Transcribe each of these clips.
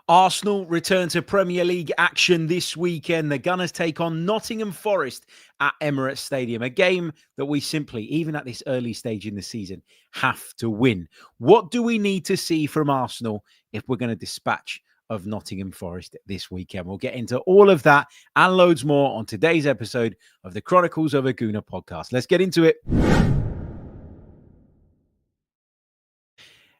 Arsenal return to Premier League action this weekend. The Gunners take on Nottingham Forest at Emirates Stadium, a game that we simply, even at this early stage in the season, have to win. What do we need to see from Arsenal if we're going to dispatch of Nottingham Forest this weekend? We'll get into all of that and loads more on today's episode of the Chronicles of a Gooner podcast. Let's get into it.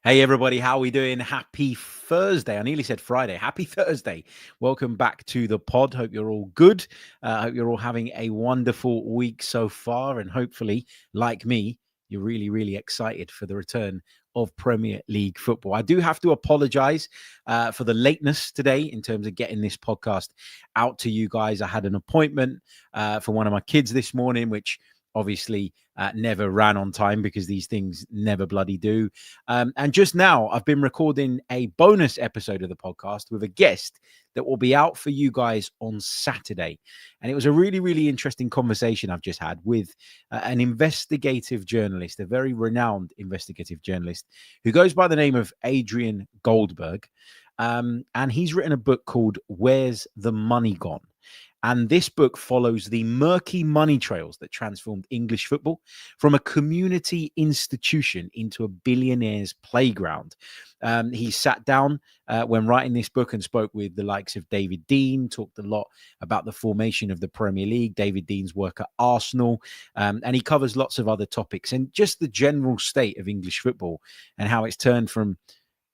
Hey everybody, how are we doing? Happy Thursday. I nearly said Friday. Happy Thursday. Welcome back to the pod. Hope you're all good. Hope you're all having a wonderful week so far. And hopefully, like me, you're really, really excited for the return of Premier League football. I do have to apologize for the lateness today in terms of getting this podcast out to you guys. I had an appointment for one of my kids this morning, which obviously never ran on time because these things never bloody do. And just now, I've been recording a bonus episode of the podcast with a guest that will be out for you guys on Saturday. And it was a really, really interesting conversation I've just had with an investigative journalist, a very renowned investigative journalist who goes by the name of Adrian Goldberg. And he's written a book called Where's the Money Gone? And this book follows the murky money trails that transformed English football from a community institution into a billionaire's playground. He sat down when writing this book and spoke with the likes of David Dein, talked a lot about the formation of the Premier League, David Dein's work at Arsenal, and he covers lots of other topics and just the general state of English football and how it's turned from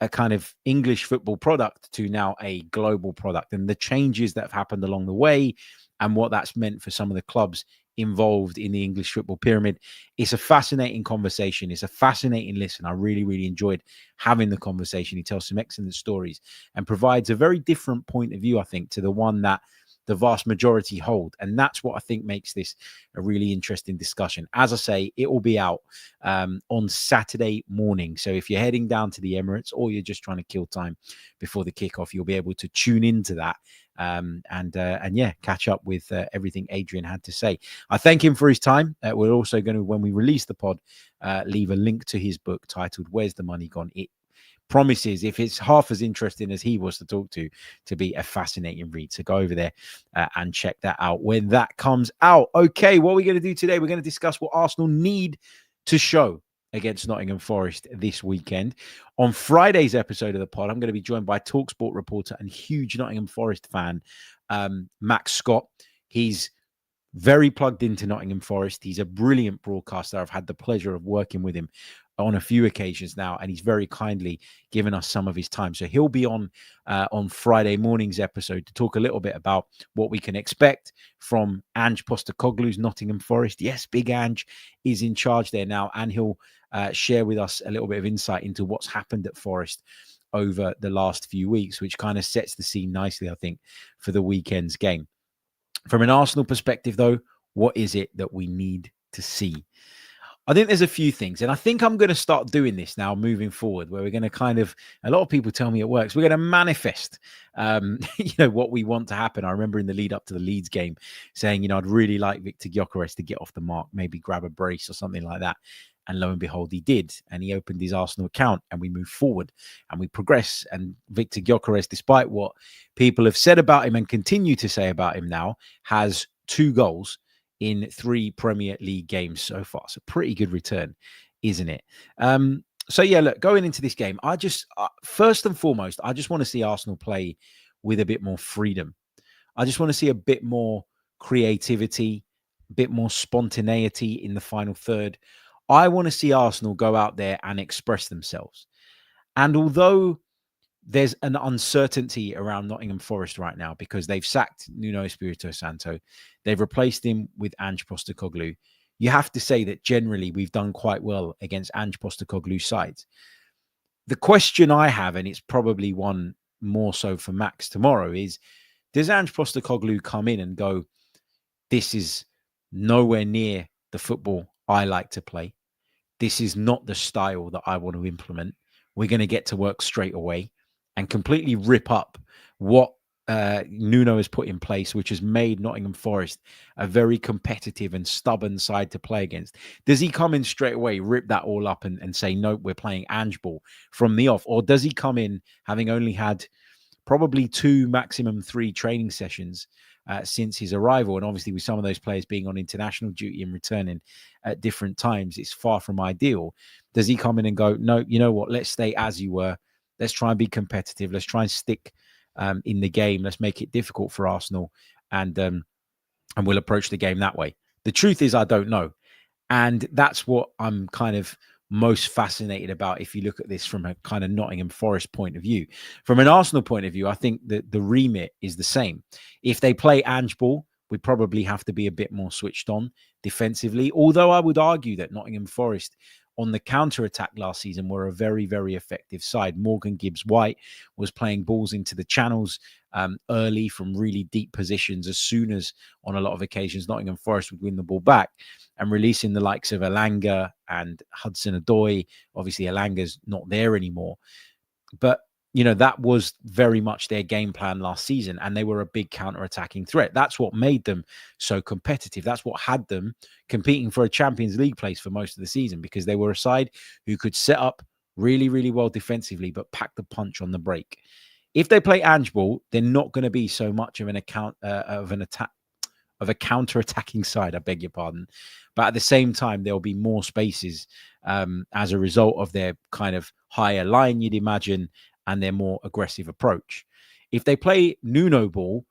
a kind of English football product to now a global product, and the changes that have happened along the way and what that's meant for some of the clubs involved in the English football pyramid. It's a fascinating conversation. It's a fascinating listen. I really, really enjoyed having the conversation. He tells some excellent stories and provides a very different point of view, I think, to the one that the vast majority hold. And that's what I think makes this a really interesting discussion. As I say, it will be out on Saturday morning. So if you're heading down to the Emirates or you're just trying to kill time before the kickoff, you'll be able to tune into that and yeah, catch up with everything Adrian had to say. I thank him for his time. We're also going to, when we release the pod, leave a link to his book titled Where's the Money Gone? It promises, if it's half as interesting as he was to talk to be a fascinating read. So go over there and check that out when that comes out. Okay, what are we going to do today? We're going to discuss what Arsenal need to show against Nottingham Forest this weekend. On Friday's episode of the pod, I'm going to be joined by TalkSport reporter and huge Nottingham Forest fan, Max Scott. He's very plugged into Nottingham Forest. He's a brilliant broadcaster. I've had the pleasure of working with him on a few occasions now, and he's very kindly given us some of his time. So he'll be on Friday morning's episode to talk a little bit about what we can expect from Ange Postecoglou's Nottingham Forest. Yes, Big Ange is in charge there now, and he'll share with us a little bit of insight into what's happened at Forest over the last few weeks, which kind of sets the scene nicely, I think, for the weekend's game. From an Arsenal perspective, though, what is it that we need to see? I think there's a few things, and I think I'm going to start doing this now moving forward, where we're going to kind of, a lot of people tell me it works, we're going to manifest, what we want to happen. I remember in the lead up to the Leeds game saying, I'd really like Victor Gyökeres to get off the mark, maybe grab a brace or something like that. And lo and behold, he did. And he opened his Arsenal account and we move forward and we progress. And Victor Gyökeres, despite what people have said about him and continue to say about him now, has 2 goals in 3 Premier League games so far. It's a pretty good return, isn't it? So yeah, look, going into this game, I just, first and foremost, I just want to see Arsenal play with a bit more freedom. I just want to see a bit more creativity, a bit more spontaneity in the final third. I want to see Arsenal go out there and express themselves. And although there's an uncertainty around Nottingham Forest right now because they've sacked Nuno Espirito Santo, they've replaced him with Ange Postecoglou, you have to say that generally we've done quite well against Ange Postecoglou's sides. The question I have, and it's probably one more so for Max tomorrow, is does Ange Postecoglou come in and go, this is nowhere near the football I like to play. This is not the style that I want to implement. We're going to get to work straight away and completely rip up what Nuno has put in place, which has made Nottingham Forest a very competitive and stubborn side to play against. Does he come in straight away, rip that all up and say, no, we're playing Ange ball from the off? Or does he come in having only had probably 2, maximum 3 training sessions since his arrival. And obviously with some of those players being on international duty and returning at different times, it's far from ideal. Does he come in and go, no, you know what, let's stay as you were. Let's try and be competitive. Let's try and stick in the game. Let's make it difficult for Arsenal, and we'll approach the game that way. The truth is, I don't know. And that's what I'm kind of most fascinated about if you look at this from a kind of Nottingham Forest point of view. From an Arsenal point of view, I think that the remit is the same. If they play Ange ball, we probably have to be a bit more switched on defensively. Although I would argue that Nottingham Forest on the counter-attack last season were a very, very effective side. Morgan Gibbs-White was playing balls into the channels early from really deep positions as soon as, on a lot of occasions, Nottingham Forest would win the ball back, and releasing the likes of Elanga and Hudson-Odoi. Obviously, Elanga's not there anymore. But, you know, that was very much their game plan last season, and they were a big counter-attacking threat. That's what made them so competitive. That's what had them competing for a Champions League place for most of the season, because they were a side who could set up really, really well defensively, but pack the punch on the break. If they play Ange ball, they're not going to be so much of an a counter-attacking side, I beg your pardon. But at the same time, there'll be more spaces as a result of their kind of higher line, you'd imagine, and their more aggressive approach. If they play Nuno ball,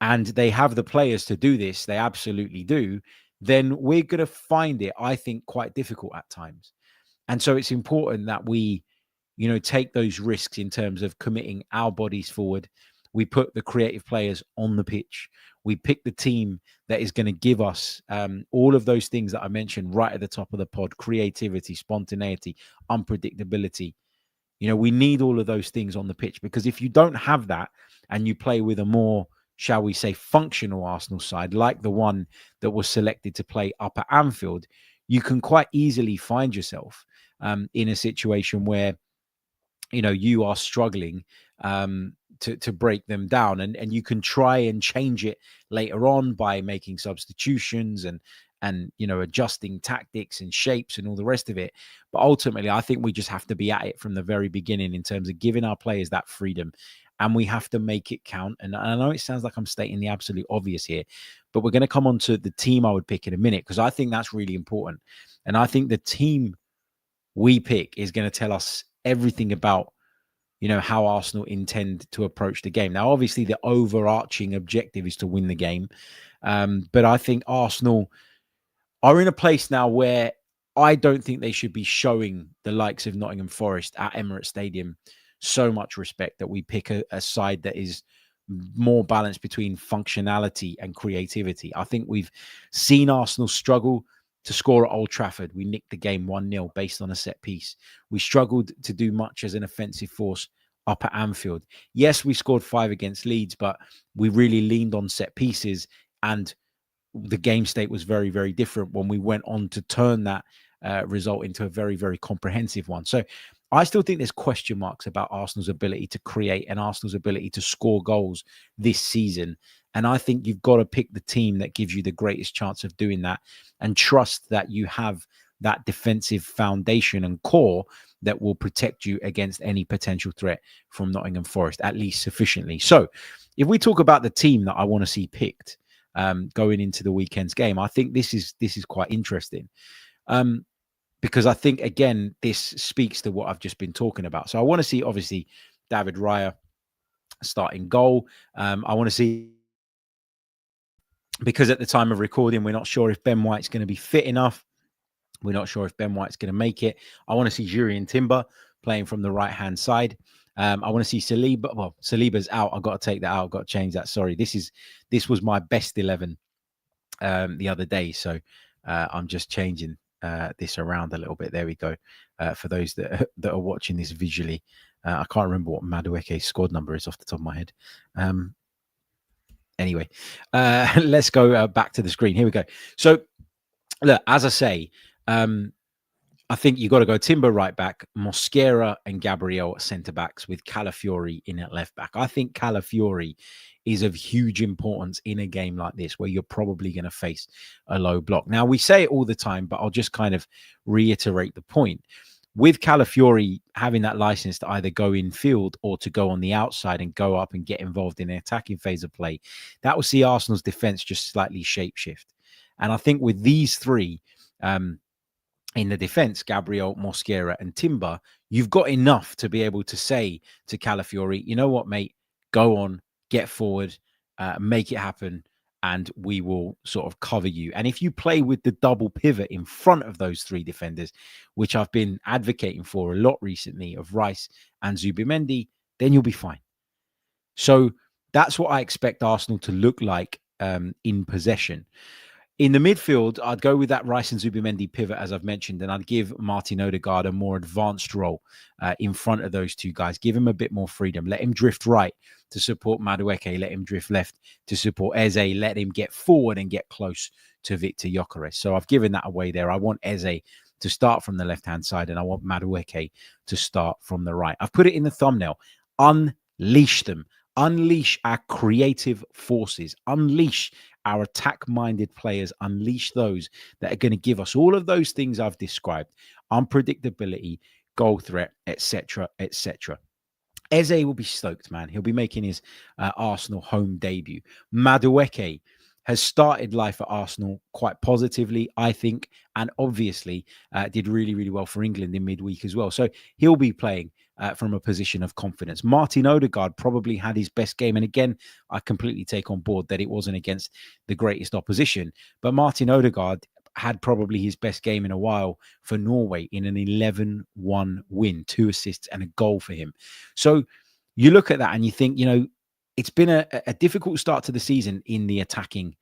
and they have the players to do this, they absolutely do, then we're going to find it, I think, quite difficult at times. And so it's important that we, you know, take those risks in terms of committing our bodies forward. We put the creative players on the pitch. We pick the team that is going to give us all of those things that I mentioned right at the top of the pod: creativity, spontaneity, unpredictability. You know, we need all of those things on the pitch, because if you don't have that and you play with a more, shall we say, functional Arsenal side, like the one that was selected to play up at Anfield, you can quite easily find yourself in a situation where, you know, you are struggling to break them down, and you can try and change it later on by making substitutions and you know, adjusting tactics and shapes and all the rest of it. But ultimately, I think we just have to be at it from the very beginning in terms of giving our players that freedom, and we have to make it count. And I know it sounds like I'm stating the absolute obvious here, but we're going to come on to the team I would pick in a minute, because I think that's really important. And I think the team we pick is going to tell us everything about, you know, how Arsenal intend to approach the game. Now, obviously, the overarching objective is to win the game. But I think Arsenal are in a place now where I don't think they should be showing the likes of Nottingham Forest at Emirates Stadium so much respect that we pick a side that is more balanced between functionality and creativity. I think we've seen Arsenal struggle to score at Old Trafford. We nicked the game 1-0 based on a set piece. We struggled to do much as an offensive force up at Anfield. Yes, we scored 5 against Leeds, but we really leaned on set pieces, and the game state was very, very different when we went on to turn that result into a very, very comprehensive one. So I still think there's question marks about Arsenal's ability to create and Arsenal's ability to score goals this season. And I think you've got to pick the team that gives you the greatest chance of doing that, and trust that you have that defensive foundation and core that will protect you against any potential threat from Nottingham Forest, at least sufficiently. So if we talk about the team that I want to see picked going into the weekend's game, I think this is quite interesting. Because I think, again, this speaks to what I've just been talking about. So I want to see, obviously, David Raya starting goal. I want to see, because at the time of recording, we're not sure if Ben White's going to be fit enough. We're not sure if Ben White's going to make it. I want to see Jurriën Timber playing from the right-hand side. I want to see Saliba. Well, Saliba's out. I've got to take that out. I've got to change that. Sorry. This was my best 11 the other day. So I'm just changing this around a little bit. There we go. For those that are watching this visually, I can't remember what Madueke's squad number is off the top of my head. Anyway, let's go back to the screen. Here we go. So, look, as I say, I think you've got to go Timber right back, Mosquera and Gabriel at centre backs, with Calafiori in at left back. I think Calafiori is of huge importance in a game like this, where you're probably going to face a low block. Now, we say it all the time, but I'll just kind of reiterate the point. with Calafiori having that license to either go in field or to go on the outside and go up and get involved in the attacking phase of play, that will see Arsenal's defense just slightly shapeshift. And I think with these three, in the defense, Gabriel, Mosquera, and Timber, you've got enough to be able to say to Calafiori, you know what, mate, go on, get forward, make it happen, and we will sort of cover you. And if you play with the double pivot in front of those three defenders, which I've been advocating for a lot recently of Rice and Zubimendi, then you'll be fine. So that's what I expect Arsenal to look like in possession. In the midfield, I'd go with that Rice and Zubimendi pivot, as I've mentioned, and I'd give Martin Odegaard a more advanced role in front of those two guys. Give him a bit more freedom. Let him drift right to support Madueke. Let him drift left to support Eze. Let him get forward and get close to Victor Gyökeres. So I've given that away there. I want Eze to start from the left-hand side, and I want Madueke to start from the right. I've put it in the thumbnail. Unleash them. Unleash our creative forces. Unleash our attack-minded players. Unleash those that are going to give us all of those things I've described: unpredictability, goal threat, etc., etc. Eze will be stoked, man. He'll be making his Arsenal home debut. Madueke has started life at Arsenal quite positively, I think, and obviously did really, really well for England in midweek as well. So he'll be playing from a position of confidence. Martin Odegaard probably had his best game. And again, I completely take on board that it wasn't against the greatest opposition. But Martin Odegaard had probably his best game in a while for Norway in an 11-1 win, 2 assists and a goal for him. So you look at that and you think, you know, it's been a difficult start to the season in the attacking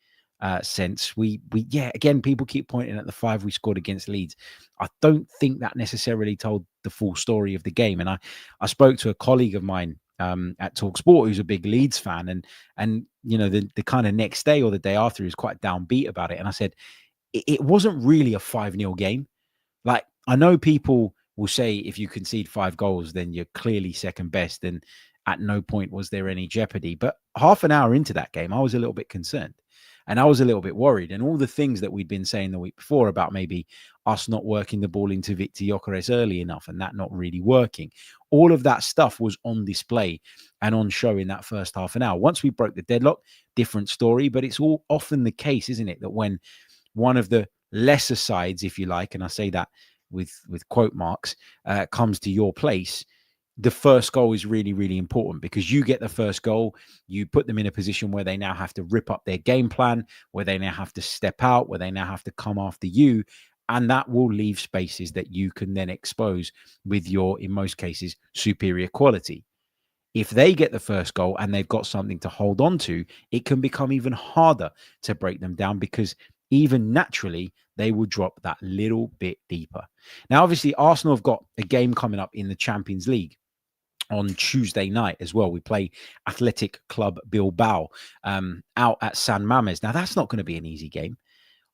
sense. Again, people keep pointing at the 5 we scored against Leeds. I don't think that necessarily told the full story of the game. And I spoke to a colleague of mine at TalkSport who's a big Leeds fan, and you know, the kind of next day or the day after, he was quite downbeat about it. And I said, it wasn't really a 5-0 game. Like, I know people will say if you concede 5 goals, then you're clearly second best, and at no point was there any jeopardy. But half an hour into that game, I was a little bit concerned. And I was a little bit worried. And all the things that we'd been saying the week before about maybe us not working the ball into Victor Gyökeres early enough and that not really working, all of that stuff was on display and on show in that first half an hour. Once we broke the deadlock, different story. But it's all often the case, isn't it, that when one of the lesser sides, if you like, and I say that with quote marks, comes to your place, the first goal is really, really important, because you get the first goal, you put them in a position where they now have to rip up their game plan, where they now have to step out, where they now have to come after you. And that will leave spaces that you can then expose with your, in most cases, superior quality. If they get the first goal and they've got something to hold on to, it can become even harder to break them down, because even naturally, they will drop that little bit deeper. Now, obviously, Arsenal have got a game coming up in the Champions League on Tuesday night as well. We play Athletic Club Bilbao out at San Mamés. Now, that's not going to be an easy game.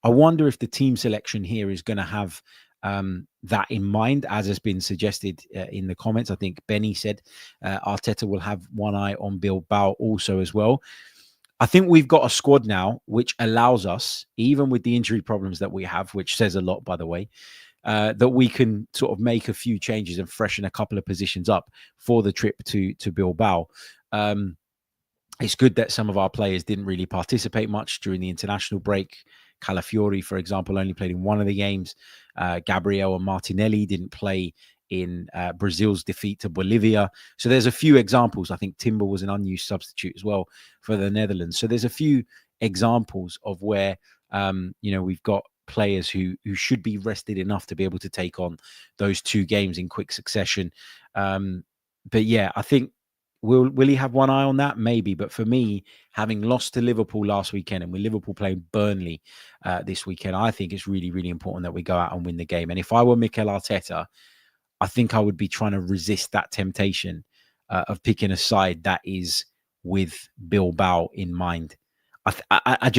I wonder if the team selection here is going to have that in mind, as has been suggested in the comments. I think Benny said Arteta will have one eye on Bilbao also as well. I think we've got a squad now which allows us, even with the injury problems that we have, which says a lot, by the way, that we can sort of make a few changes and freshen a couple of positions up for the trip to Bilbao. It's good that some of our players didn't really participate much during the international break. Calafiori, for example, only played in one of the games. Gabriel and Martinelli didn't play in Brazil's defeat to Bolivia. So there's a few examples. I think Timber was an unused substitute as well for the Netherlands. So there's a few examples of where, we've got players who should be rested enough to be able to take on those 2 games in quick succession. But yeah, I think will he have one eye on that? Maybe. But for me, having lost to Liverpool last weekend, and with Liverpool playing Burnley this weekend, I think it's really, really important that we go out and win the game. And if I were Mikel Arteta, I think I would be trying to resist that temptation of picking a side that is with Bilbao in mind. I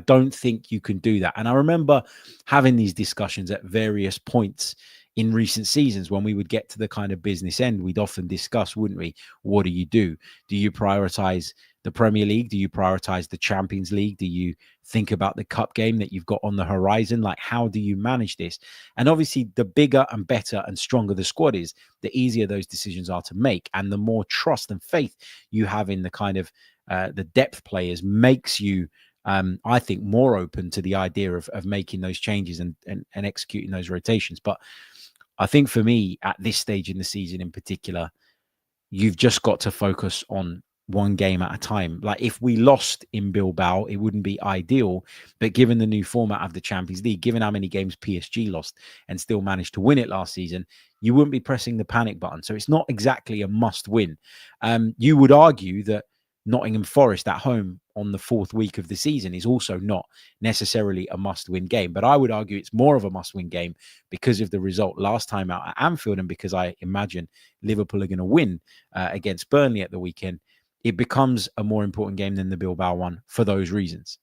don't think you can do that. And I remember having these discussions at various points in recent seasons when we would get to the kind of business end. We'd often discuss, wouldn't we? What do? Do you prioritize the Premier League? Do you prioritize the Champions League? Do you think about the cup game that you've got on the horizon? Like, how do you manage this? And obviously, the bigger and better and stronger the squad is, the easier those decisions are to make. And the more trust and faith you have in the kind of the depth players makes you, I think, more open to the idea of making those changes and executing those rotations. But I think for me, at this stage in the season in particular, you've just got to focus on one game at a time. Like, if we lost in Bilbao, it wouldn't be ideal. But given the new format of the Champions League, given how many games PSG lost and still managed to win it last season, you wouldn't be pressing the panic button. So it's not exactly a must win. You would argue that Nottingham Forest at home on the fourth week of the season is also not necessarily a must-win game. But I would argue it's more of a must-win game because of the result last time out at Anfield, and because I imagine Liverpool are going to win against Burnley at the weekend. It becomes a more important game than the Bilbao one for those reasons.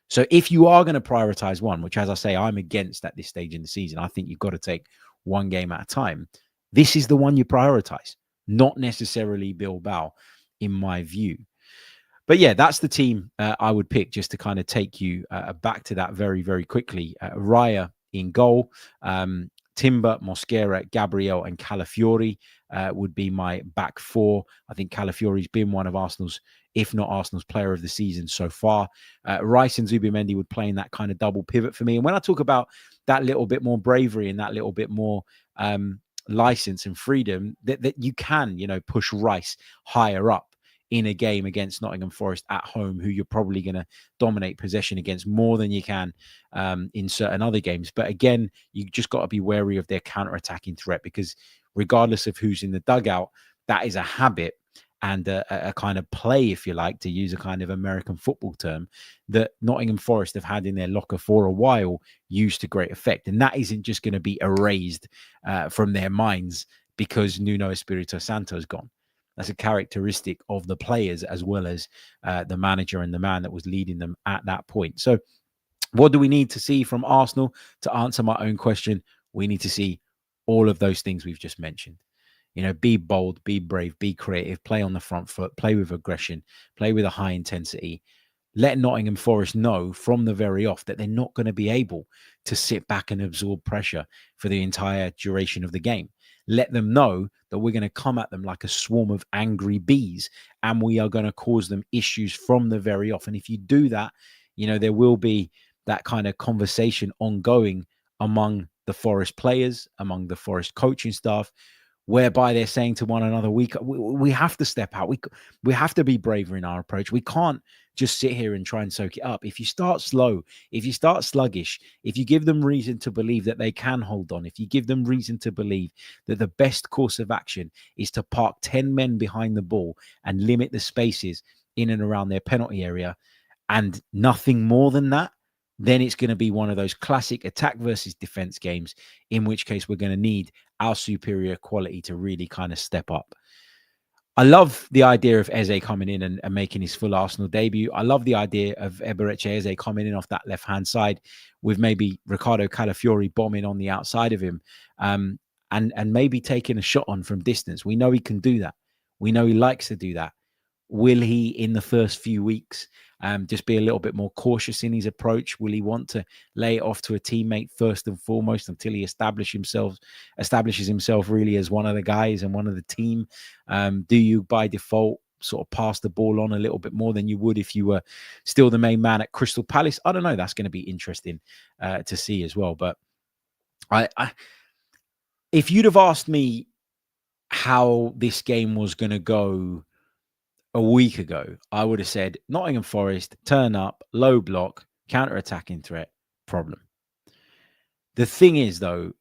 So if you are going to prioritize one, which, as I say, I'm against at this stage in the season, I think you've got to take one game at a time. This is the one you prioritize, not necessarily Bilbao, in my view. But yeah, that's the team I would pick, just to kind of take you back to that very, very quickly. Raya in goal, Timber, Mosquera, Gabriel, and Calafiori would be my back four. I think Calafiori's been one of Arsenal's, if not Arsenal's, player of the season so far. Rice and Zubimendi would play in that kind of double pivot for me. And when I talk about that little bit more bravery and that little bit more license and freedom, that you can, push Rice higher up in a game against Nottingham Forest at home, who you're probably going to dominate possession against more than you can in certain other games. But again, you just got to be wary of their counter-attacking threat, because regardless of who's in the dugout, that is a habit and a kind of play, if you like, to use a kind of American football term, that Nottingham Forest have had in their locker for a while, used to great effect. And that isn't just going to be erased from their minds because Nuno Espirito Santo is gone. That's a characteristic of the players, as well as the manager and the man that was leading them at that point. So what do we need to see from Arsenal? To answer my own question, we need to see all of those things we've just mentioned. Be bold, be brave, be creative, play on the front foot, play with aggression, play with a high intensity. Let Nottingham Forest know from the very off that they're not going to be able to sit back and absorb pressure for the entire duration of the game. Let them know that we're going to come at them like a swarm of angry bees, and we are going to cause them issues from the very off. And if you do that, there will be that kind of conversation ongoing among the Forest players, among the Forest coaching staff, whereby they're saying to one another, we have to step out. We have to be braver in our approach. We can't just sit here and try and soak it up. If you start slow, if you start sluggish, if you give them reason to believe that they can hold on, if you give them reason to believe that the best course of action is to park 10 men behind the ball and limit the spaces in and around their penalty area and nothing more than that, then it's going to be one of those classic attack versus defense games, in which case we're going to need our superior quality to really kind of step up. I love the idea of Eze coming in and making his full Arsenal debut. I love the idea of Eberechi Eze coming in off that left-hand side with maybe Ricardo Calafiori bombing on the outside of him and maybe taking a shot on from distance. We know he can do that. We know he likes to do that. Will he, in the first few weeks, just be a little bit more cautious in his approach? Will he want to lay it off to a teammate first and foremost until he establishes himself really as one of the guys and one of the team? Do you, by default, sort of pass the ball on a little bit more than you would if you were still the main man at Crystal Palace? I don't know. That's going to be interesting to see as well. But if you'd have asked me how this game was going to go a week ago, I would have said Nottingham Forest, turn up, low block, counter-attacking threat, problem. The thing is, though,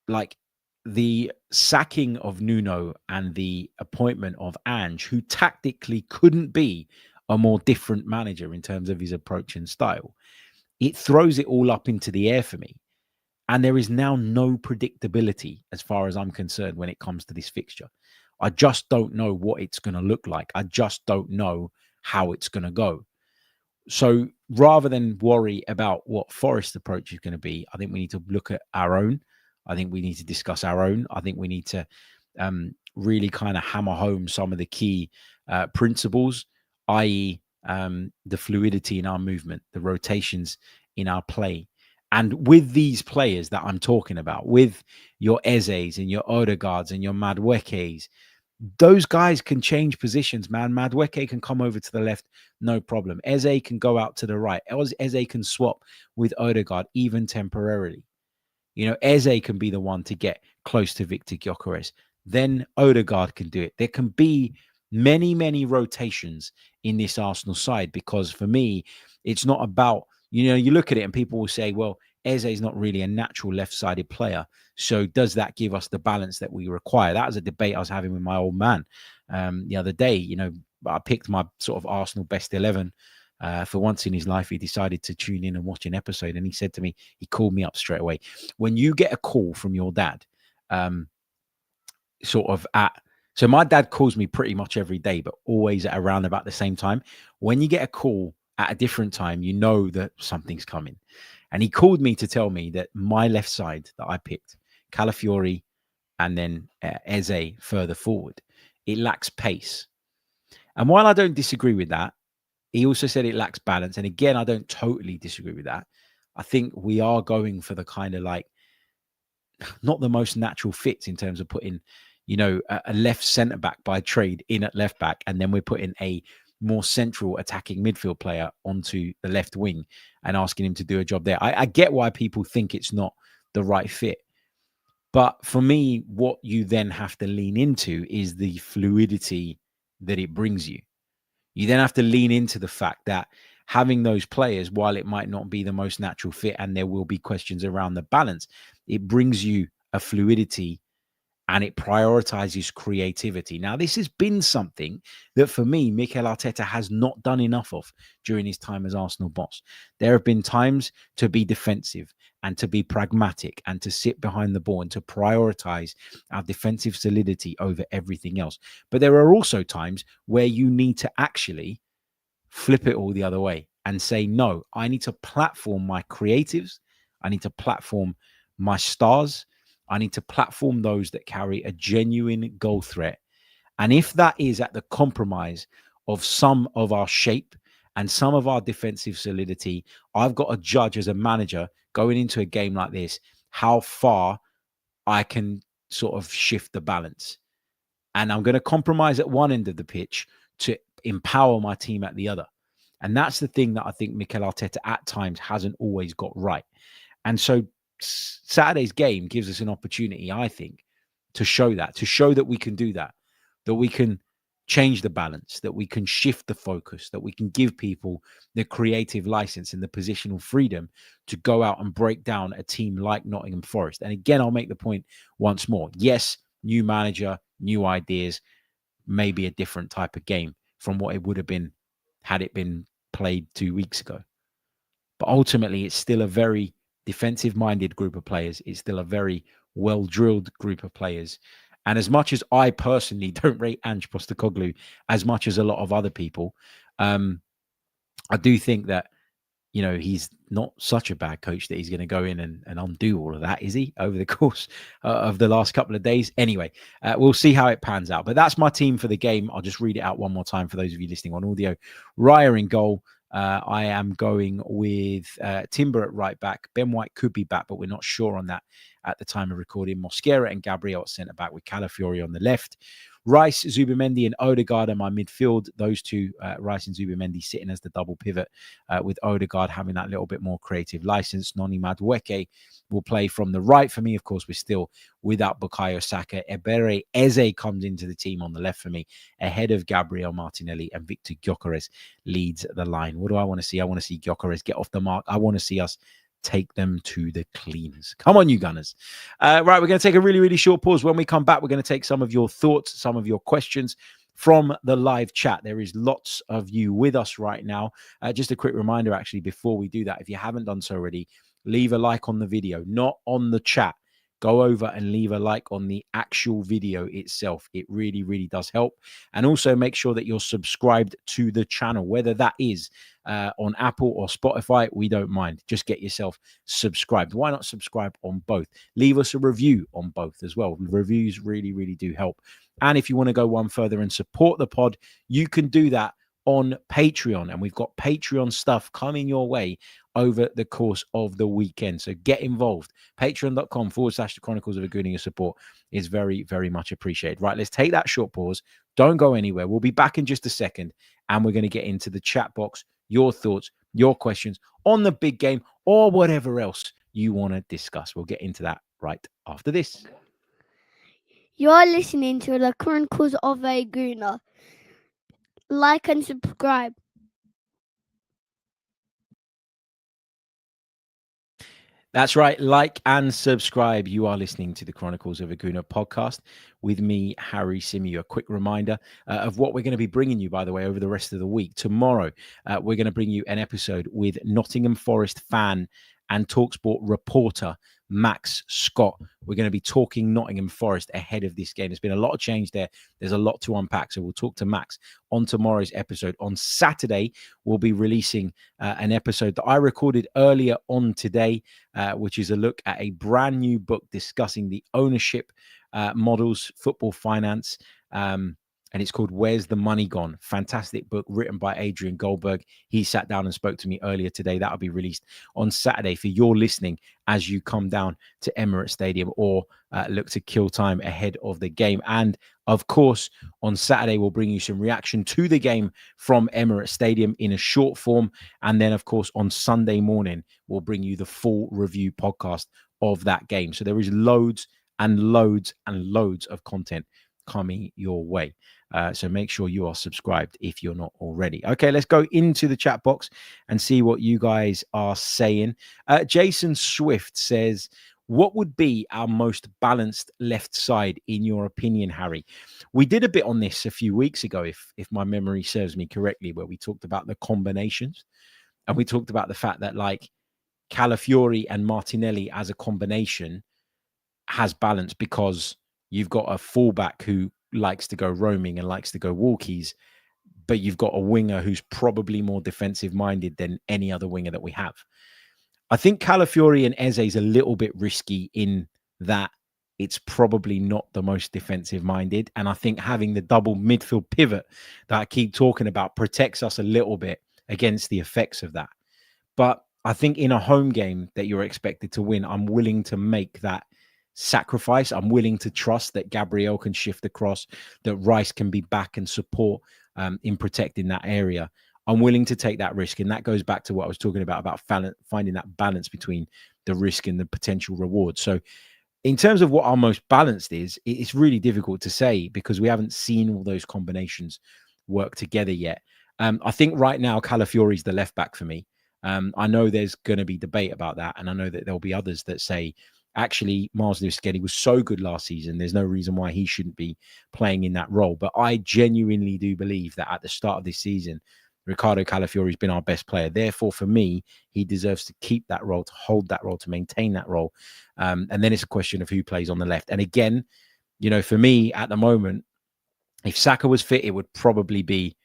like the sacking of Nuno and the appointment of Ange, who tactically couldn't be a more different manager in terms of his approach and style, it throws it all up into the air for me. And there is now no predictability as far as I'm concerned when it comes to this fixture. I just don't know what it's going to look like. I just don't know how it's going to go. So rather than worry about what Forest's approach is going to be, I think we need to look at our own. I think we need to discuss our own. I think we need to really kind of hammer home some of the key principles. i.e., the fluidity in our movement, the rotations in our play. And with these players that I'm talking about, with your Ezes and your Odegaards and your Maduekes, those guys can change positions, man. Madueke can come over to the left, no problem. Eze can go out to the right. Eze can swap with Odegaard, even temporarily. You know, Eze can be the one to get close to Victor Gyökeres. Then Odegaard can do it. There can be many, many rotations in this Arsenal side, because for me, it's not about, you know, you look at it and people will say, well, Eze is not really a natural left-sided player. So does that give us the balance that we require? That was a debate I was having with my old man the other day. You know, I picked my sort of Arsenal best 11. For once in his life, he decided to tune in and watch an episode. And he said to me, he called me up straight away. When you get a call from your dad, so my dad calls me pretty much every day, but always at around about the same time. When you get a call at a different time, you know that something's coming. And he called me to tell me that my left side that I picked, Calafiori and then Eze further forward, it lacks pace. And while I don't disagree with that, he also said it lacks balance. And again, I don't totally disagree with that. I think we are going for the kind of like, not the most natural fits in terms of putting, you know, a left centre back by trade in at left back. And then we're putting a more central attacking midfield player onto the left wing and asking him to do a job there. I get why people think it's not the right fit. But for me, what you then have to lean into is the fluidity that it brings you. You then have to lean into the fact that having those players, while it might not be the most natural fit and there will be questions around the balance, it brings you a fluidity and it prioritizes creativity. Now, this has been something that for me, Mikel Arteta has not done enough of during his time as Arsenal boss. There have been times to be defensive and to be pragmatic and to sit behind the ball and to prioritize our defensive solidity over everything else. But there are also times where you need to actually flip it all the other way and say, no, I need to platform my creatives. I need to platform my stars. I need to platform those that carry a genuine goal threat. And if that is at the compromise of some of our shape and some of our defensive solidity, I've got to judge as a manager going into a game like this, how far I can sort of shift the balance. And I'm going to compromise at one end of the pitch to empower my team at the other. And that's the thing that I think Mikel Arteta at times hasn't always got right. And so Saturday's game gives us an opportunity, I think, to show that we can do that we can change the balance, that we can shift the focus, that we can give people the creative license and the positional freedom to go out and break down a team like Nottingham Forest. And again, I'll make the point once more. Yes, new manager, new ideas, maybe a different type of game from what it would have been had it been played 2 weeks ago. But ultimately, it's still a very defensive-minded group of players. It's still a very well-drilled group of players. And as much as I personally don't rate Ange Postecoglou as much as a lot of other people, I do think that, you know, he's not such a bad coach that he's going to go in and undo all of that, is he, over the course of the last couple of days? Anyway, we'll see how it pans out. But that's my team for the game. I'll just read it out one more time for those of you listening on audio. Raya in goal. I am going with Timber at right back. Ben White could be back, but we're not sure on that at the time of recording. Mosquera and Gabriel at centre back with Calafiori on the left. Rice, Zubimendi and Odegaard are my midfield. Those two, Rice and Zubimendi, sitting as the double pivot with Odegaard having that little bit more creative license. Noni Madueke will play from the right for me. Of course, we're still without Bukayo Saka. Ebere Eze comes into the team on the left for me, ahead of Gabriel Martinelli, and Victor Gyökeres leads the line. What do I want to see? I want to see Gyökeres get off the mark. I want to see us take them to the cleaners. Come on, you Gunners. Right, we're going to take a really, really short pause. When we come back, we're going to take some of your thoughts, some of your questions from the live chat. There is lots of you with us right now. Just a quick reminder, actually, before we do that, if you haven't done so already, leave a like on the video, not on the chat. Go over and leave a like on the actual video itself. It really, really does help. And also make sure that you're subscribed to the channel, whether that is on Apple or Spotify. We don't mind. Just get yourself subscribed. Why not subscribe on both? Leave us a review on both as well. Reviews really, really do help. And if you want to go one further and support the pod, you can do that on Patreon. And we've got Patreon stuff coming your way over the course of the weekend. So get involved. Patreon.com/the Chronicles of a Gooner. Your support is very, very much appreciated. Right, let's take that short pause. Don't go anywhere. We'll be back in just a second, and we're going to get into the chat box, your thoughts, your questions on the big game, or whatever else you want to discuss. We'll get into that right after this. You're listening to the Chronicles of a Gooner. Like and subscribe. That's right. Like and subscribe. You are listening to the Chronicles of a Gooner podcast with me, Harry Symeou. A quick reminder of what we're going to be bringing you, by the way, over the rest of the week. Tomorrow, we're going to bring you an episode with Nottingham Forest fan and TalkSport reporter Max Scott. We're going to be talking Nottingham Forest ahead of this game. There's been a lot of change there. There's a lot to unpack. So we'll talk to Max on tomorrow's episode. On Saturday, we'll be releasing an episode that I recorded earlier on today, which is a look at a brand new book discussing the ownership models, football finance. And it's called Where's the Money Gone? Fantastic book written by Adrian Goldberg. He sat down and spoke to me earlier today. That'll be released on Saturday for your listening as you come down to Emirates Stadium or look to kill time ahead of the game. And of course, on Saturday, we'll bring you some reaction to the game from Emirates Stadium in a short form. And then, of course, on Sunday morning, we'll bring you the full review podcast of that game. So there is loads and loads and loads of content coming your way. So make sure you are subscribed if you're not already. Okay, let's go into the chat box and see what you guys are saying. Jason Swift says, what would be our most balanced left side in your opinion, Harry? We did a bit on this a few weeks ago, if my memory serves me correctly, where we talked about the combinations and we talked about the fact that like Calafiori and Martinelli as a combination has balance because you've got a fullback who likes to go roaming and likes to go walkies, but you've got a winger who's probably more defensive minded than any other winger that we have. I think Calafiori and Eze is a little bit risky in that it's probably not the most defensive minded. And I think having the double midfield pivot that I keep talking about protects us a little bit against the effects of that. But I think in a home game that you're expected to win, I'm willing to make that sacrifice. I'm willing to trust that Gabriel can shift across, that Rice can be back and support in protecting that area. I'm willing to take that risk. And that goes back to what I was talking about finding that balance between the risk and the potential reward. So in terms of what our most balanced is, it's really difficult to say because we haven't seen all those combinations work together yet. I think right now, Calafiori is the left back for me. I know there's going to be debate about that. And I know that there'll be others that say, actually, Miles Lewis-Skelly was so good last season. There's no reason why he shouldn't be playing in that role. But I genuinely do believe that at the start of this season, Ricardo Calafiori has been our best player. Therefore, for me, he deserves to keep that role, to hold that role, to maintain that role. And then it's a question of who plays on the left. And again, you know, for me at the moment, if Saka was fit, it would probably be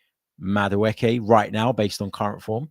Madueke right now based on current form.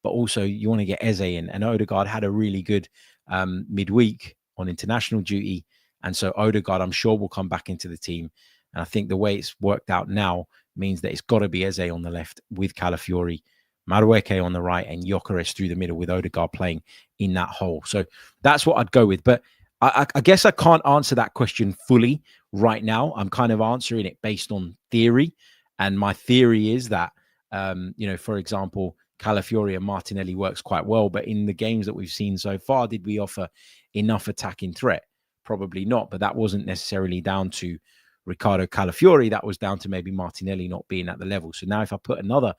But also you want to get Eze in. And Odegaard had a really good midweek on international duty. And so Odegaard, I'm sure, will come back into the team. And I think the way it's worked out now means that it's got to be Eze on the left with Calafiori, Madueke on the right, and Gyökeres through the middle with Odegaard playing in that hole. So that's what I'd go with. But I guess I can't answer that question fully right now. I'm kind of answering it based on theory. And my theory is that, you know, for example, Calafiori and Martinelli works quite well. But in the games that we've seen so far, did we offer enough attacking threat? Probably not. But that wasn't necessarily down to Ricardo Calafiori. That was down to maybe Martinelli not being at the level. So now if I put another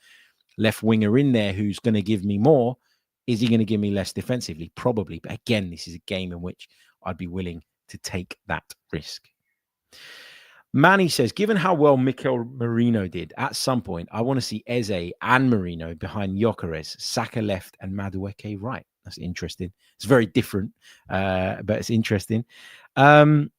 left winger in there who's going to give me more, is he going to give me less defensively? Probably. But again, this is a game in which I'd be willing to take that risk. Manny says, given how well Mikel Merino did, at some point, I want to see Eze and Merino behind Gyökeres, Saka left and Madueke right. That's interesting. It's very different, but it's interesting. Ramnik's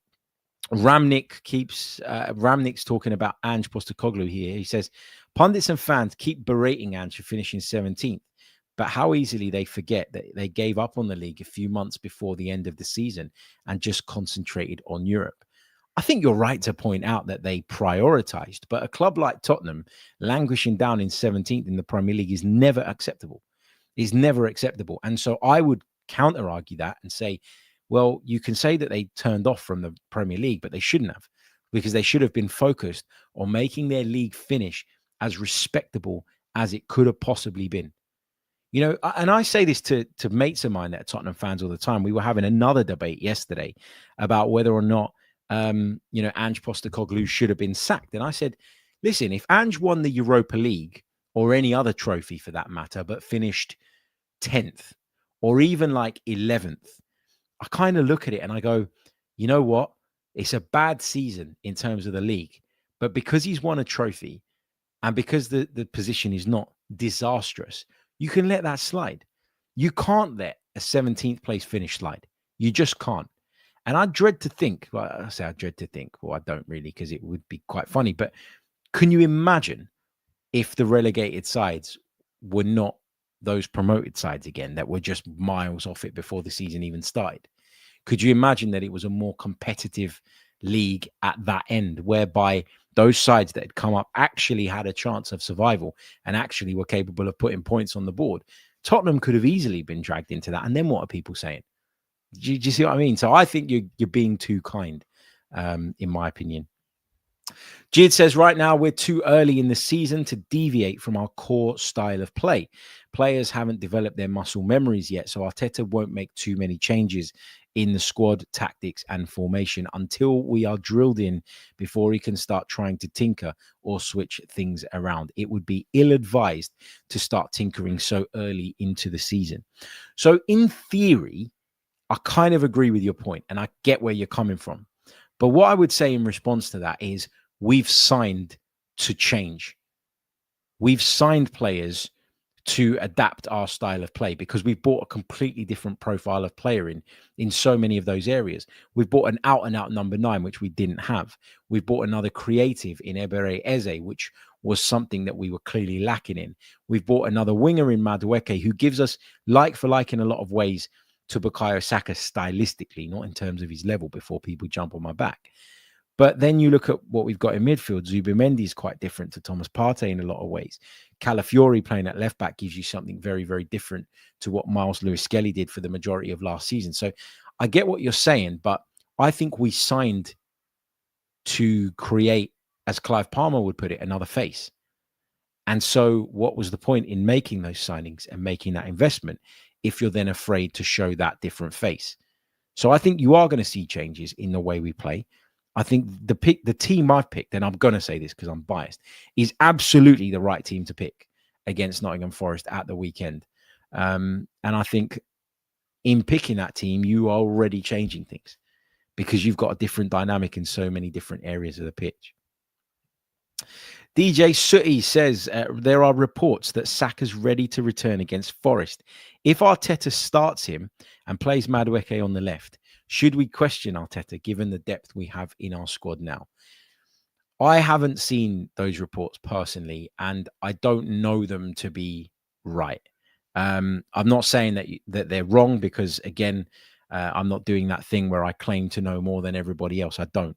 talking about Ange Postecoglou here. He says, pundits and fans keep berating Ange for finishing 17th, but how easily they forget that they gave up on the league a few months before the end of the season and just concentrated on Europe. I think you're right to point out that they prioritised, but a club like Tottenham languishing down in 17th in the Premier League is never acceptable. Is never acceptable. And so I would counter argue that and say, well, you can say that they turned off from the Premier League, but they shouldn't have, because they should have been focused on making their league finish as respectable as it could have possibly been. You know, and I say this to mates of mine that are Tottenham fans all the time. We were having another debate yesterday about whether or not, Ange Postecoglou should have been sacked. And I said, listen, if Ange won the Europa League or any other trophy for that matter, but finished 10th or even like 11th, I kind of look at it and I go, you know what? It's a bad season in terms of the league, but because he's won a trophy and because the position is not disastrous, you can let that slide. You can't let a 17th place finish slide. You just can't. And I dread to think, well, I say I dread to think, well, I don't really, because it would be quite funny, but can you imagine if the relegated sides were not those promoted sides again that were just miles off it before the season even started? Could you imagine that it was a more competitive league at that end, whereby those sides that had come up actually had a chance of survival and actually were capable of putting points on the board? Tottenham could have easily been dragged into that. And then what are people saying? Do you see what I mean? So I think you're being too kind, in my opinion. Jid says, right now, we're too early in the season to deviate from our core style of play. Players haven't developed their muscle memories yet, so Arteta won't make too many changes in the squad, tactics, and formation until we are drilled in before he can start trying to tinker or switch things around. It would be ill-advised to start tinkering so early into the season. So in theory, I kind of agree with your point, and I get where you're coming from. But what I would say in response to that is we've signed to change. We've signed players to adapt our style of play because we've bought a completely different profile of player in so many of those areas. We've bought an out-and-out number 9, which we didn't have. We've bought another creative in Eberechi Eze, which was something that we were clearly lacking in. We've bought another winger in Madueke, who gives us like for like in a lot of ways to Bukayo Saka stylistically, not in terms of his level, before people jump on my back. But then you look at what we've got in midfield. Zubimendi is quite different to Thomas Partey in a lot of ways. Calafiori playing at left back gives you something very, very different to what Miles Lewis-Skelly did for the majority of last season. So I get what you're saying, but I think we signed to create, as Clive Palmer would put it, another face. And so what was the point in making those signings and making that investment if you're then afraid to show that different face? So I think you are going to see changes in the way we play. I think the team I've picked, and I'm going to say this because I'm biased, is absolutely the right team to pick against Nottingham Forest at the weekend. And I think in picking that team, you are already changing things because you've got a different dynamic in so many different areas of the pitch. DJ Sooty says, there are reports that Saka's ready to return against Forest. If Arteta starts him and plays Madueke on the left, should we question Arteta given the depth we have in our squad now? I haven't seen those reports personally, and I don't know them to be right. I'm not saying that they're wrong because, again, I'm not doing that thing where I claim to know more than everybody else. I don't.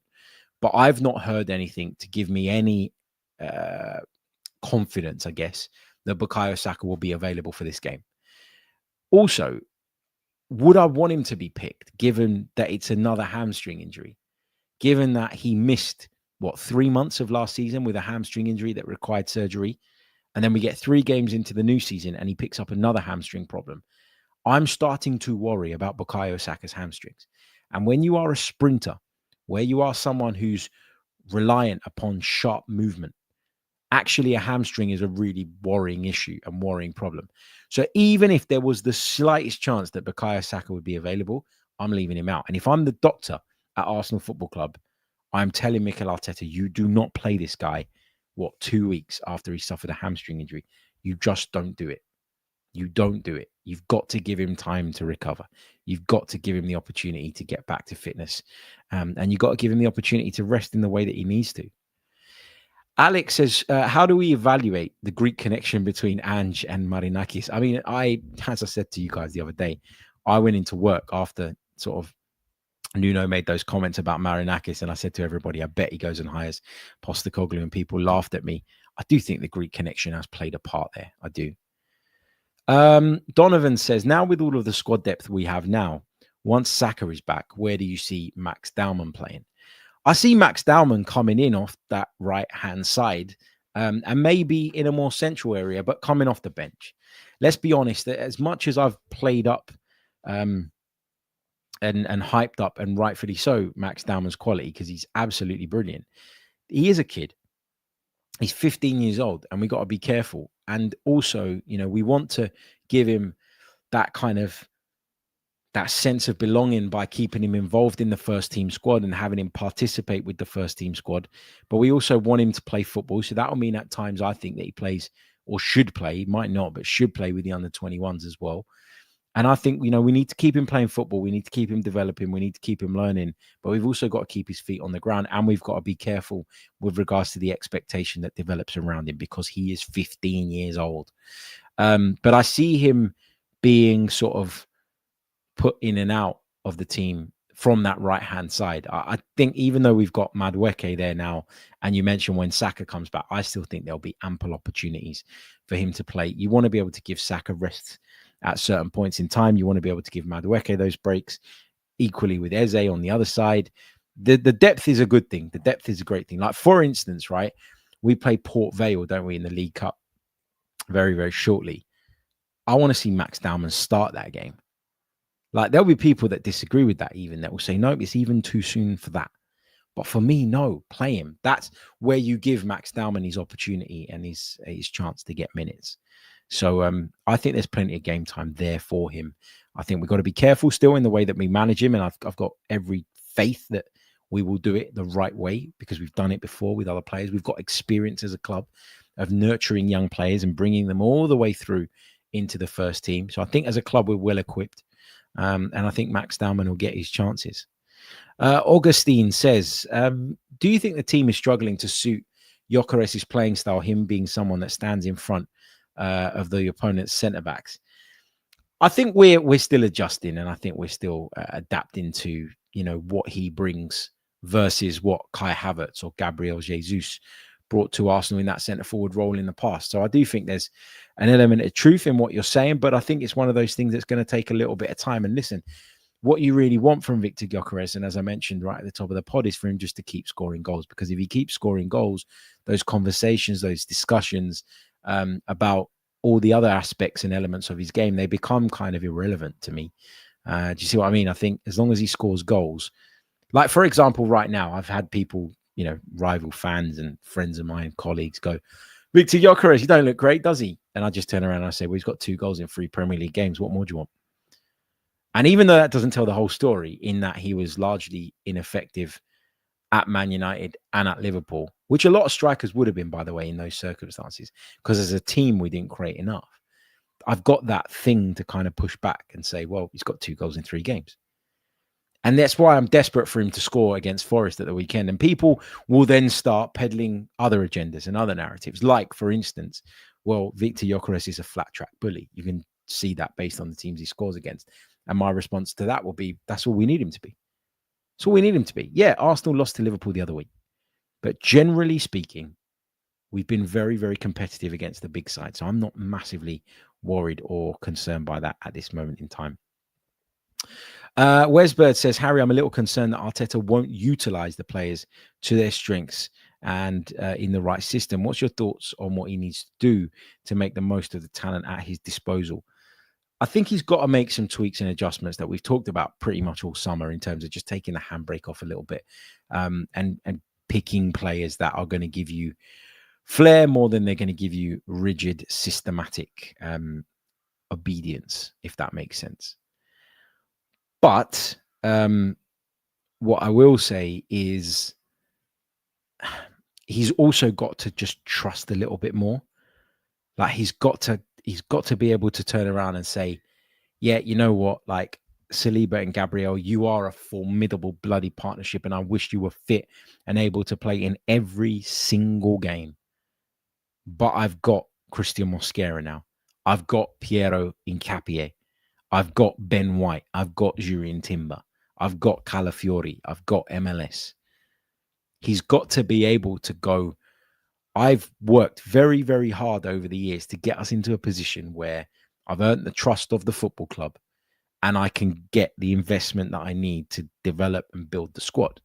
But I've not heard anything to give me any confidence, I guess, that Bukayo Saka will be available for this game. Also, would I want him to be picked, given that it's another hamstring injury, given that he missed, 3 months of last season with a hamstring injury that required surgery, and then we get 3 games into the new season and he picks up another hamstring problem? I'm starting to worry about Bukayo Saka's hamstrings. And when you are a sprinter, where you are someone who's reliant upon sharp movement, actually a hamstring is a really worrying issue and worrying problem. So even if there was the slightest chance that Bukayo Saka would be available, I'm leaving him out. And if I'm the doctor at Arsenal Football Club, I'm telling Mikel Arteta, you do not play this guy, 2 weeks after he suffered a hamstring injury. You just don't do it. You don't do it. You've got to give him time to recover. You've got to give him the opportunity to get back to fitness. And you've got to give him the opportunity to rest in the way that he needs to. Alex says, how do we evaluate the Greek connection between Ange and Marinakis? I mean, as I said to you guys the other day, I went into work after sort of Nuno made those comments about Marinakis, and I said to everybody, I bet he goes and hires Postecoglou, and people laughed at me. I do think the Greek connection has played a part there. I do. Donovan says, now with all of the squad depth we have now, once Saka is back, where do you see Max Dowman playing? I see Max Dowman coming in off that right-hand side, and maybe in a more central area, but coming off the bench. Let's be honest, as much as I've played up and hyped up, and rightfully so, Max Dowman's quality, because he's absolutely brilliant. He is a kid. He's 15 years old, and we got to be careful. And also, we want to give him that kind of that sense of belonging by keeping him involved in the first team squad and having him participate with the first team squad. But we also want him to play football. So that will mean at times I think that he plays, or should play, he might not, but should play with the under 21s as well. And I think, we need to keep him playing football. We need to keep him developing. We need to keep him learning. But we've also got to keep his feet on the ground. And we've got to be careful with regards to the expectation that develops around him, because he is 15 years old. But I see him being sort of put in and out of the team from that right-hand side. I think even though we've got Madueke there now, and you mentioned when Saka comes back, I still think there'll be ample opportunities for him to play. You want to be able to give Saka rest at certain points in time. You want to be able to give Madueke those breaks. Equally with Eze on the other side. The depth is a good thing. The depth is a great thing. Like, for instance, right, we play Port Vale, don't we, in the League Cup very, very shortly. I want to see Max Dowman start that game. Like, there'll be people that disagree with that, even, that will say, no, it's even too soon for that. But for me, no, play him. That's where you give Max Dowman his opportunity and his chance to get minutes. So I think there's plenty of game time there for him. I think we've got to be careful still in the way that we manage him. And I've got every faith that we will do it the right way, because we've done it before with other players. We've got experience as a club of nurturing young players and bringing them all the way through into the first team. So I think as a club, we're well equipped. And I think Max Dowman will get his chances. Augustine says, do you think the team is struggling to suit Gyökeres's playing style, him being someone that stands in front of the opponent's centre-backs? I think we're still adjusting, and I think we're still adapting to, what he brings versus what Kai Havertz or Gabriel Jesus brought to Arsenal in that centre-forward role in the past. So I do think there's an element of truth in what you're saying, but I think it's one of those things that's going to take a little bit of time. And listen, what you really want from Victor Gyökeres, and as I mentioned right at the top of the pod, is for him just to keep scoring goals, because if he keeps scoring goals, those conversations, those discussions about all the other aspects and elements of his game, they become kind of irrelevant to me. Do you see what I mean? I think as long as he scores goals, like, for example, right now, I've had people, rival fans and friends of mine, colleagues, go, Victor Gyökeres, he don't look great, does he? And I just turn around and I say, well, he's got 2 goals in 3 Premier League games. What more do you want? And even though that doesn't tell the whole story, in that he was largely ineffective at Man United and at Liverpool, which a lot of strikers would have been, by the way, in those circumstances, because as a team, we didn't create enough. I've got that thing to kind of push back and say, well, he's got 2 goals in 3 games. And that's why I'm desperate for him to score against Forest at the weekend. And people will then start peddling other agendas and other narratives. Like, for instance, well, Victor Gyökeres is a flat track bully. You can see that based on the teams he scores against. And my response to that will be, that's all we need him to be. That's all we need him to be. Yeah, Arsenal lost to Liverpool the other week. But generally speaking, we've been very, very competitive against the big side. So I'm not massively worried or concerned by that at this moment in time. Wesbird says, Harry, I'm a little concerned that Arteta won't utilize the players to their strengths and in the right system. What's your thoughts on what he needs to do to make the most of the talent at his disposal? I think he's got to make some tweaks and adjustments that we've talked about pretty much all summer, in terms of just taking the handbrake off a little bit and picking players that are going to give you flair more than they're going to give you rigid, systematic obedience, if that makes sense. But what I will say is he's also got to just trust a little bit more. Like, he's got to be able to turn around and say, yeah, you know what, like, Saliba and Gabriel, you are a formidable bloody partnership, and I wish you were fit and able to play in every single game. But I've got Christian Mosquera now. I've got Piero Hincapié. I've got Ben White. I've got Jurrien Timber. I've got Calafiori, I've got MLS. He's got to be able to go. I've worked very, very hard over the years to get us into a position where I've earned the trust of the football club and I can get the investment that I need to develop and build the squad.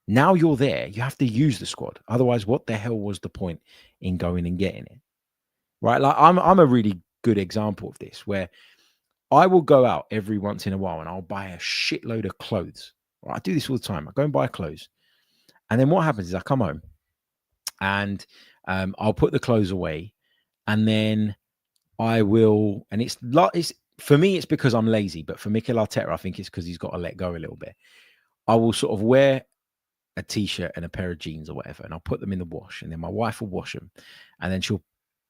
Now you're there, you have to use the squad. Otherwise, what the hell was the point in going and getting it? Right? Like I'm a really good example of this, where I will go out every once in a while and I'll buy a shitload of clothes. Right? I do this all the time. I go and buy clothes. And then what happens is I come home and I'll put the clothes away, and then I will, and it's for me, it's because I'm lazy, but for Mikel Arteta, I think it's because he's got to let go a little bit. I will sort of wear a t-shirt and a pair of jeans or whatever, and I'll put them in the wash, and then my wife will wash them, and then she'll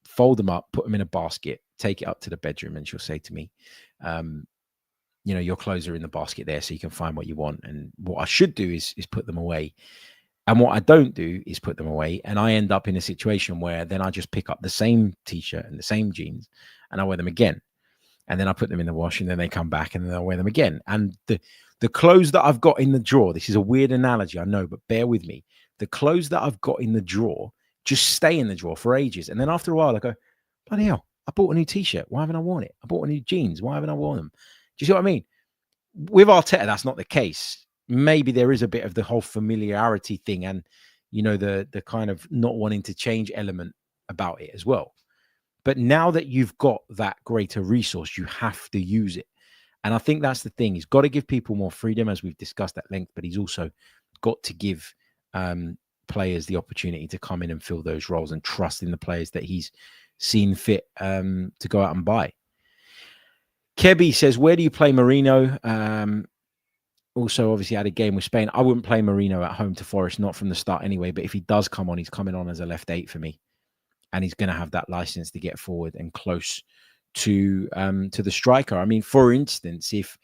fold them up, put them in a basket, take it up to the bedroom, and she'll say to me, your clothes are in the basket there, so you can find what you want. And what I should do is put them away. And what I don't do is put them away. And I end up in a situation where then I just pick up the same t-shirt and the same jeans and I wear them again. And then I put them in the wash, and then they come back, and then I wear them again. And the clothes that I've got in the drawer, this is a weird analogy, I know, but bear with me. The clothes that I've got in the drawer just stay in the drawer for ages. And then after a while I go, bloody hell, I bought a new t-shirt. Why haven't I worn it? I bought a new jeans. Why haven't I worn them? Do you see what I mean? With Arteta, that's not the case. Maybe there is a bit of the whole familiarity thing and, the kind of not wanting to change element about it as well. But now that you've got that greater resource, you have to use it. And I think that's the thing. He's got to give people more freedom, as we've discussed at length, but he's also got to give players the opportunity to come in and fill those roles and trust in the players that he's seen fit to go out and buy. Kebby says, where do you play Marino? Also, obviously, had a game with Spain. I wouldn't play Marino at home to Forest, not from the start anyway. But if he does come on, he's coming on as a left 8 for me. And he's going to have that license to get forward and close to the striker. I mean, for instance, if,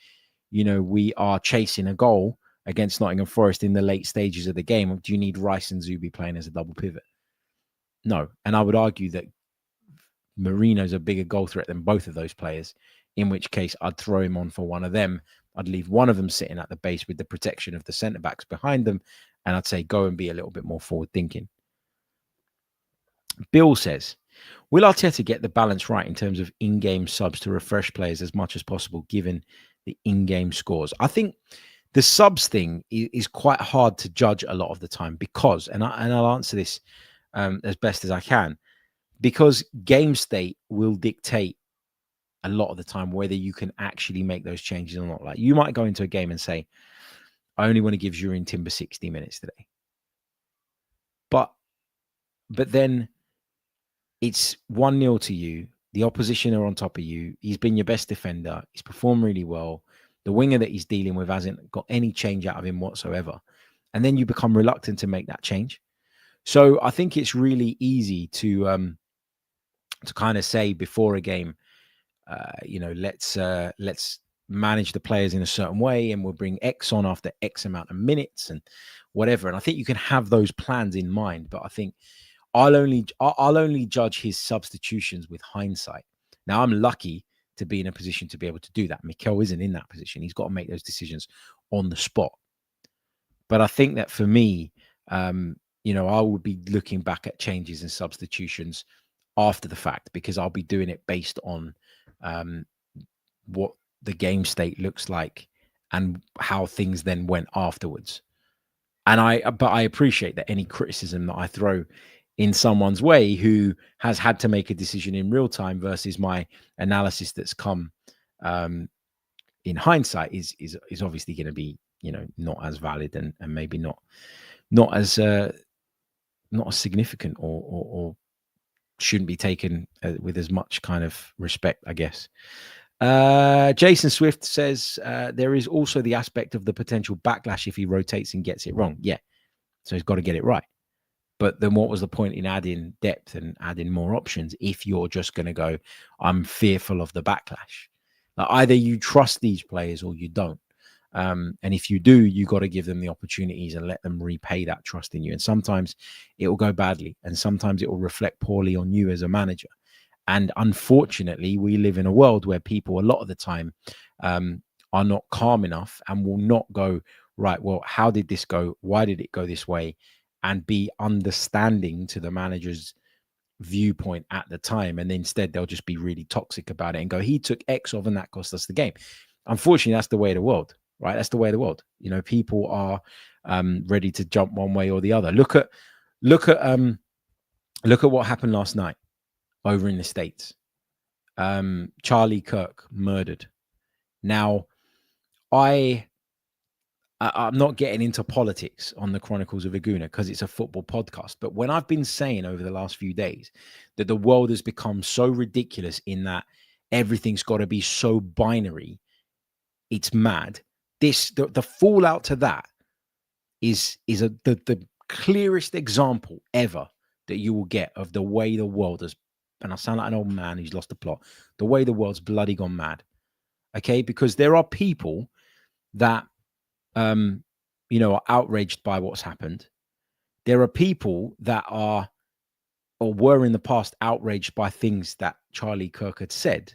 we are chasing a goal against Nottingham Forest in the late stages of the game, do you need Rice and Zubi playing as a double pivot? No. And I would argue that Marino's a bigger goal threat than both of those players, in which case I'd throw him on for one of them. I'd leave one of them sitting at the base with the protection of the centre-backs behind them, and I'd say go and be a little bit more forward-thinking. Bill says, will Arteta get the balance right in terms of in-game subs to refresh players as much as possible, given the in-game scores? I think the subs thing is quite hard to judge a lot of the time because, and I'll answer this as best as I can, because game state will dictate a lot of the time whether you can actually make those changes or not. Like, you might go into a game and say, I only want to give Jurien Timber 60 minutes today. But then it's 1-0 to you. The opposition are on top of you. He's been your best defender. He's performed really well. The winger that he's dealing with hasn't got any change out of him whatsoever. And then you become reluctant to make that change. So I think it's really easy to kind of say before a game, let's manage the players in a certain way, and we'll bring X on after X amount of minutes and whatever. And I think you can have those plans in mind, but I think I'll only judge his substitutions with hindsight. Now, I'm lucky to be in a position to be able to do that. Mikel isn't in that position. He's got to make those decisions on the spot. But I think that for me, I would be looking back at changes and substitutions after the fact, because I'll be doing it based on what the game state looks like and how things then went afterwards. But I appreciate that any criticism that I throw in someone's way who has had to make a decision in real time versus my analysis that's come in hindsight is obviously going to be, not as valid and maybe not as significant or shouldn't be taken with as much kind of respect, I guess. Jason Swift says there is also the aspect of the potential backlash if he rotates and gets it wrong. Yeah, so he's got to get it right. But then what was the point in adding depth and adding more options if you're just going to go, I'm fearful of the backlash? Like, either you trust these players or you don't. And if you do, you got to give them the opportunities and let them repay that trust in you. And sometimes it will go badly, and sometimes it will reflect poorly on you as a manager. And unfortunately, we live in a world where people a lot of the time are not calm enough and will not go, right, well, how did this go? Why did it go this way? And be understanding to the manager's viewpoint at the time. And instead, they'll just be really toxic about it and go, he took X off and that cost us the game. Unfortunately, that's the way of the world, right? That's the way of the world. You know, people are ready to jump one way or the other. Look at what happened last night over in the States. Charlie Kirk murdered. Now, I'm not getting into politics on the Chronicles of a Gooner because it's a football podcast. But when I've been saying over the last few days that the world has become so ridiculous in that everything's got to be so binary, it's mad. The fallout to that is the clearest example ever that you will get of the way the world has, and I sound like an old man who's lost the plot, the way the world's bloody gone mad. Okay, because there are people that are outraged by what's happened. There are people that are or were in the past outraged by things that Charlie Kirk had said.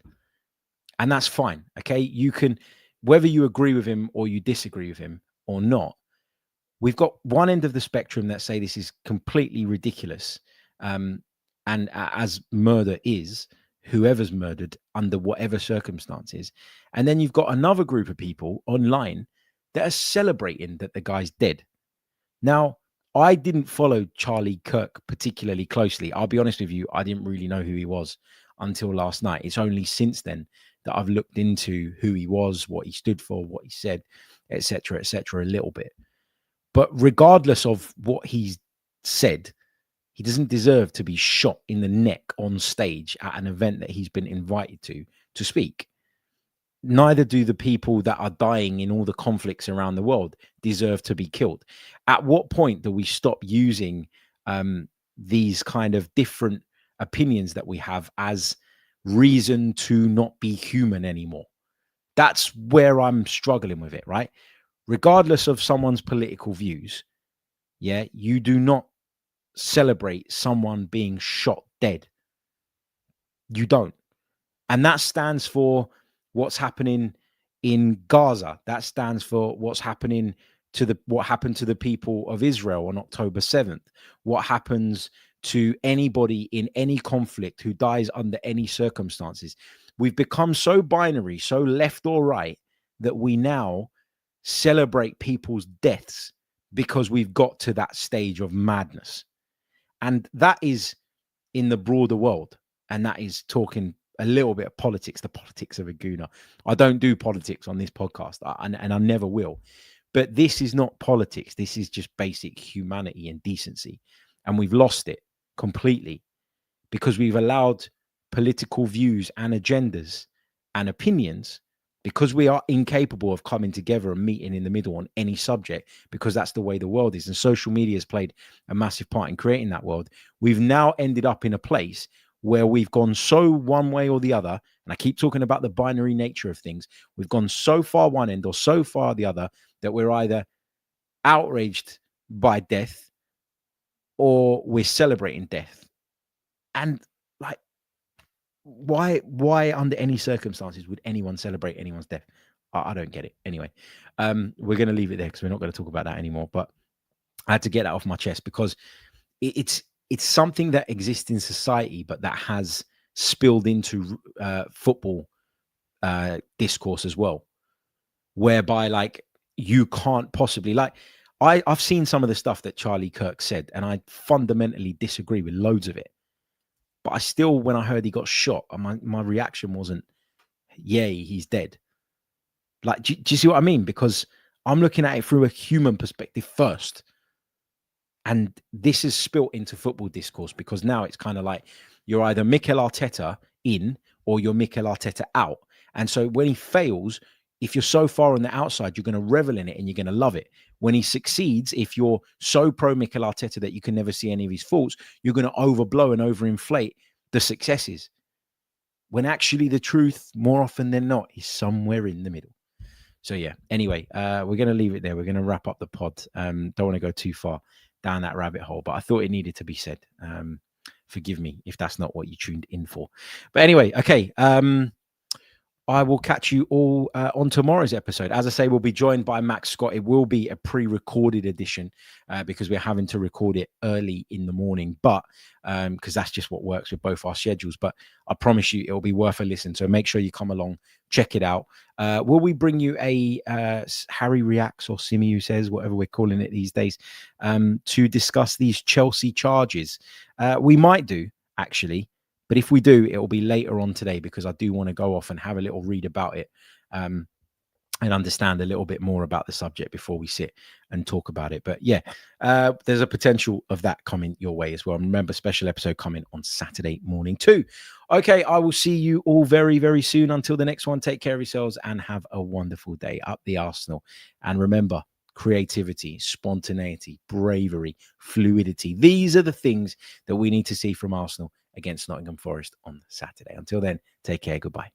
And that's fine. Okay. You can, whether you agree with him or you disagree with him or not, we've got one end of the spectrum that say this is completely ridiculous. And as murder is, whoever's murdered under whatever circumstances. And then you've got another group of people online that are celebrating that the guy's dead. Now, I didn't follow Charlie Kirk particularly closely. I'll be honest with you, I didn't really know who he was until last night. It's only since then that I've looked into who he was, what he stood for, what he said, etc., a little bit. But regardless of what he's said, he doesn't deserve to be shot in the neck on stage at an event that he's been invited to speak. Neither do the people that are dying in all the conflicts around the world deserve to be killed. At what point do we stop using these kind of different opinions that we have as reason to not be human anymore? That's where I'm struggling with it, right? Regardless of someone's political views, yeah, you do not celebrate someone being shot dead. You don't. And that stands for what's happening in Gaza. That stands for what's happening what happened to the people of Israel on October 7th. What happens to anybody in any conflict who dies under any circumstances. We've become so binary, so left or right, that we now celebrate people's deaths because we've got to that stage of madness. And that is in the broader world. And that is talking a little bit of politics, the politics of a gooner. I don't do politics on this podcast, and I never will. But this is not politics. This is just basic humanity and decency. And we've lost it completely because we've allowed political views and agendas and opinions, because we are incapable of coming together and meeting in the middle on any subject, because that's the way the world is. And social media has played a massive part in creating that world. We've now ended up in a place where we've gone so one way or the other. And I keep talking about the binary nature of things. We've gone so far one end or so far the other that we're either outraged by death or we're celebrating death. And like, why under any circumstances would anyone celebrate anyone's death? I don't get it. Anyway, we're going to leave it there because we're not going to talk about that anymore. But I had to get that off my chest because it's something that exists in society, but that has spilled into football discourse as well, whereby like you can't possibly like. I've seen some of the stuff that Charlie Kirk said, and I fundamentally disagree with loads of it. But I still, when I heard he got shot, my reaction wasn't, yay, he's dead. Like, do you see what I mean? Because I'm looking at it through a human perspective first. And this is spilt into football discourse because now it's kind of like you're either Mikel Arteta in or you're Mikel Arteta out. And so when he fails, if you're so far on the outside, you're going to revel in it and you're going to love it. When he succeeds, if you're so pro Mikel Arteta that you can never see any of his faults, you're going to overblow and overinflate the successes. When actually the truth, more often than not, is somewhere in the middle. So yeah, anyway, we're going to leave it there. We're going to wrap up the pod. Don't want to go too far down that rabbit hole, but I thought it needed to be said. Forgive me if that's not what you tuned in for. But anyway, okay. I will catch you all on tomorrow's episode. As I say, we'll be joined by Max Scott. It will be a pre-recorded edition because we're having to record it early in the morning, but because that's just what works with both our schedules. But I promise you, it'll be worth a listen. So make sure you come along, check it out. Will we bring you a Harry Reacts or Simeon Says, whatever we're calling it these days, to discuss these Chelsea charges? We might do, actually. But if we do, it will be later on today because I do want to go off and have a little read about it and understand a little bit more about the subject before we sit and talk about it. But yeah, there's a potential of that coming your way as well. Remember, special episode coming on Saturday morning too. Okay, I will see you all very, very soon. Until the next one, take care of yourselves and have a wonderful day. Up the Arsenal. And remember, creativity, spontaneity, bravery, fluidity. These are the things that we need to see from Arsenal against Nottingham Forest on Saturday. Until then, take care. Goodbye.